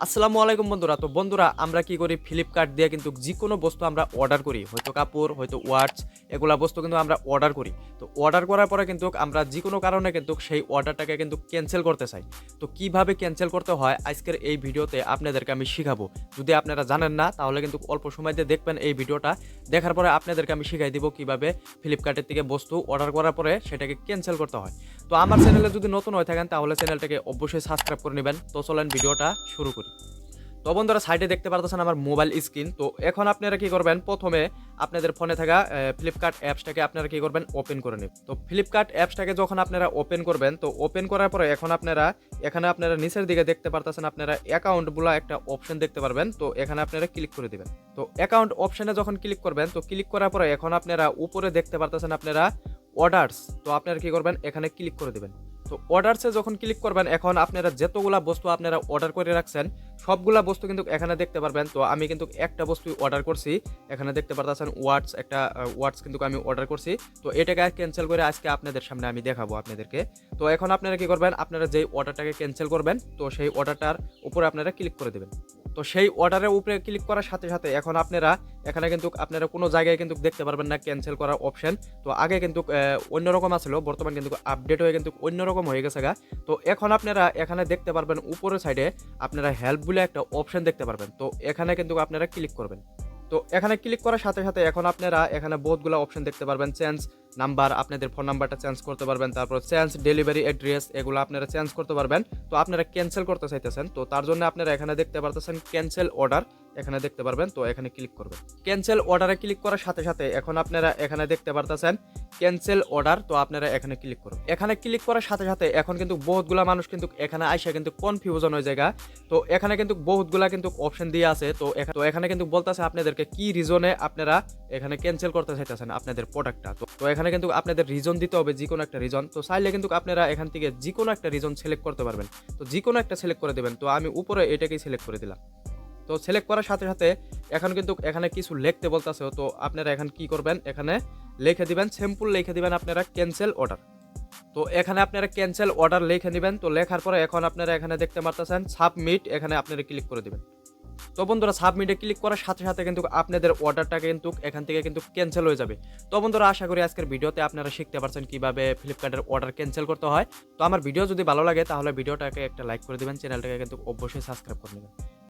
আসসালামু আলাইকুম বন্ধুরা। তো বন্ধুরা, আমরা কি করি, ফ্লিপকার্ট দিয়ে কিন্তু যেকোনো বস্তু আমরা অর্ডার করি, হয়তো কাপড়, হয়তো ওয়াচ, এগুলা বস্তু কিন্তু আমরা অর্ডার করি। তো অর্ডার করার পরে কিন্তু আমরা যেকোনো কারণে কিন্তু সেই অর্ডারটাকে কিন্তু ক্যান্সেল করতে চাই। তো কিভাবে ক্যান্সেল করতে হয় আজকের এই ভিডিওতে আপনাদেরকে আমি শিখাবো। যদি আপনারা জানেন না তাহলে কিন্তু অল্প সময় দিয়ে দেখবেন এই ভিডিওটা। দেখার পরে আপনাদেরকে আমি শিখাই দিব কিভাবে ফ্লিপকার্টের থেকে বস্তু অর্ডার করার পরে সেটাকে ক্যান্সেল করতে হয়। তো আমার চ্যানেলে যদি নতুন হয়ে থাকেন তাহলে চ্যানেলটাকে অবশ্যই সাবস্ক্রাইব করে নেবেন। তো চলেন ভিডিওটা শুরু করি। তো বন্ধুরা, সাইডে দেখতে পারতেছেন আমার মোবাইল স্ক্রিন। তো এখন আপনারা কি করবেন, প্রথমে আপনাদের ফোনে থাকা ফ্লিপকার্ট অ্যাপসটাকে আপনারা কি করবেন, ওপেন করে নেবেন। তো ফ্লিপকার্ট অ্যাপসটাকে যখন আপনারা ওপেন করবেন, তো ওপেন করার পরে এখন আপনারা এখানে আপনারা নিচের দিকে দেখতে পারতেছেন আপনারা অ্যাকাউন্ট বলা একটা অপশন দেখতে পারবেন। তো এখানে আপনারা ক্লিক করে দিবেন। তো অ্যাকাউন্ট অপশনে যখন ক্লিক করবেন, তো ক্লিক করার পরে এখন আপনারা উপরে দেখতে পারতেছেন আপনারা অর্ডারস। তো আপনারা কি করবেন, এখানে ক্লিক করে দিবেন। তো অর্ডারসে যখন ক্লিক করবেন, এখন আপনারা যতগুলা বস্তু আপনারা অর্ডার করে রাখছেন সবগুলা বস্তু কিন্তু এখানে দেখতে পারবেন। তো আমি কিন্তু একটা বস্তু অর্ডার করছি, এখানে দেখতে পারতেছেন ওয়াটস, একটা ওয়াটস কিন্তু আমি অর্ডার করছি। তো এটাকে ক্যান্সেল করে আজকে আপনাদের সামনে আমি দেখাবো আপনাদেরকে। তো এখন আপনারা কি করবেন, আপনারা যেই অর্ডারটাকে ক্যান্সেল করবেন, তো সেই অর্ডারটার উপরে আপনারা ক্লিক করে দেবেন। তো সেই অর্ডারের উপরে ক্লিক করার সাথে সাথে এখন আপনারা এখানে কিন্তু আপনারা কোনো জায়গায় কিন্তু দেখতে পারবেন না ক্যান্সেল করার অপশন। তো আগে কিন্তু অন্যরকম আসলো, বর্তমান কিন্তু আপডেট হয়ে কিন্তু অন্যরকম হয়ে গেছে গা। তো এখন আপনারা এখানে দেখতে পারবেন উপরের সাইডে আপনারা হেল্প বলে একটা অপশন দেখতে পারবেন। তো এখানে কিন্তু আপনারা ক্লিক করবেন। তো এখানে ক্লিক করার সাথে সাথে এখন আপনারা এখানে বহুতগুলো অপশন দেখতে পারবেন। চেঞ্জ নাম্বার, আপনাদের ফোন নাম্বারটা চেঞ্জ করতে পারবেন। তারপর চেঞ্জ ডেলিভারি অ্যাড্রেস, এগুলো আপনারা চেঞ্জ করতে পারবেন। তো আপনারা ক্যান্সেল করতে চাইতেছেন, তো তার জন্য আপনারা এখানে দেখতে পারতেছেন ক্যান্সেল অর্ডার, এখানে দেখতে পারবেন। তো এখানে ক্লিক করবেন। ক্যান্সেল অর্ডারে ক্লিক করার সাথে সাথে এখন আপনারা এখানে দেখতে পারতেছেন ক্যান্সেল অর্ডার। তো আপনারা এখানে ক্লিক করুন। এখানে ক্লিক করার সাথে সাথে এখন কিন্তু বহুতগুলা মানুষ কিন্তু এখানে আইসা কিন্তু কনফিউশন হয়ে জায়গা। তো এখানে কিন্তু বহুতগুলা কিন্তু অপশন দিয়ে আছে। তো এখানে কিন্তু বলতেছে আপনাদেরকে কি রিজনে আপনারা এখানে ক্যান্সেল করতে চাইতেছেন আপনাদের প্রোডাক্টটা। তো এখানে কিন্তু আপনাদের রিজন দিতে হবে, যে কোনো একটা রিজন। তো চাইলে কিন্তু আপনারা এখান থেকে যে কোনো একটা রিজন সিলেক্ট করতে পারবেন। তো যে কোনো একটা সিলেক্ট করে দেবেন। তো আমি উপরে এটাকেই সিলেক্ট করে দিলাম। তো সিলেক্ট করার সাথে সাথে এখন কিন্তু এখানে কিছু লিখতে বলতেছে। তো আপনারা এখন কি করবেন, এখানে লিখে দিবেন, সিম্পল লিখে দিবেন আপনারা ক্যান্সেল অর্ডার। তো এখানে আপনারা ক্যান্সেল অর্ডার লিখে নেবেন। তো লেখার পরে এখন আপনারা এখানে দেখতে পারতেছেন সাবমিট, এখানে আপনারা ক্লিক করে দিবেন। তো বন্ধুরা, সাবমিটে ক্লিক করার সাথে সাথে কিন্তু আপনাদের অর্ডারটা কিন্তু এখান থেকে কিন্তু ক্যান্সেল হয়ে যাবে। তো বন্ধুরা, আশা করি আজকের ভিডিওতে আপনারা শিখতে পারছেন কিভাবে ফ্লিপকার্টের অর্ডার ক্যান্সেল করতে হয়। তো আমার ভিডিও যদি ভালো লাগে তাহলে ভিডিওটাকে একটা লাইক করে দিবেন, চ্যানেলটাকে কিন্তু অবশ্যই সাবস্ক্রাইব করে নেবেন।